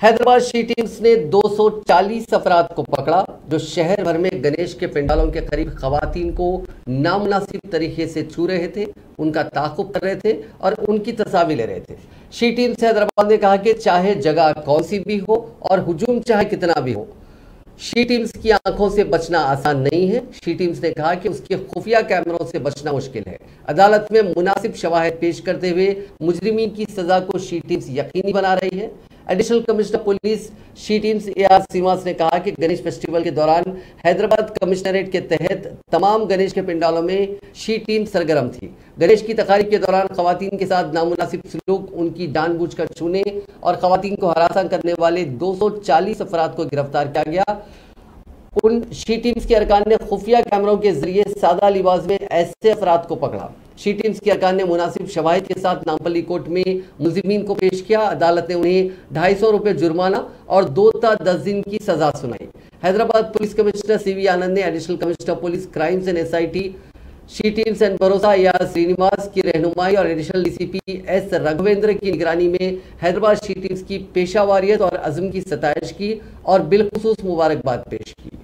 Hyderabad she teams ने 240 अफराद को पकड़ा जो शहर भर में गणेश के पंडालों के करीब खवातीन को नामुनासिब तरीके से छू रहे थे, उनका ताक़ुब कर रहे थे और उनकी तस्वीर ले रहे थे। शी टीम्स हैदराबाद ने कहा कि चाहे जगह कौन सी भी हो और हुजूम चाहे कितना भी हो, शी टीम्स की आंखों से बचना आसान नहीं है। शी टीम्स ने कहा कि उसके खुफिया कैमरों से बचना मुश्किल है। अदालत में मुनासिब शवाहिद पेश करते हुए मुजरिमीन की सजा को शी टीम्स यकीनी बना रही है। Additional commissioner police she teams AR Srinivas ने कहा कि गणेश फेस्टिवल के दौरान हैदराबाद कमिश्नरेट के तहत तमाम गणेश के पंडालों में शी टीम सरगर्म थी। गणेश की तकारीब के दौरान खवातीन के साथ नामुनासिब सलूक, उनकी जानबूझकर छूने और खवातीन को हरासा करने वाले 240 अफराद को गिरफ्तार किया गया। उन शी टीम्स के अरकान ने खुफिया कैमरों के जरिए सादा लिबास में ऐसे अफराद को पकड़ा। शी टीम्स के अरकान ने मुनासिब शवाहिद के साथ नामपल्ली कोर्ट में मुलजिमीन को पेश किया। अदालत ने उन्हें 250 रुपये जुर्माना और 2 ता 10 दिन की सजा सुनाई। हैदराबाद पुलिस कमिश्नर CV आनंद ने additional commissioner police crimes and SIT she teams and भरोसा AR श्रीनिवास की रहनुमाई और एडिशनल DCP S राघवेंद्र की निगरानी में हैदराबाद शी टीम्स की पेशावारियत और अज़्म की सताइश की और बिलखुसूस मुबारकबाद पेश की।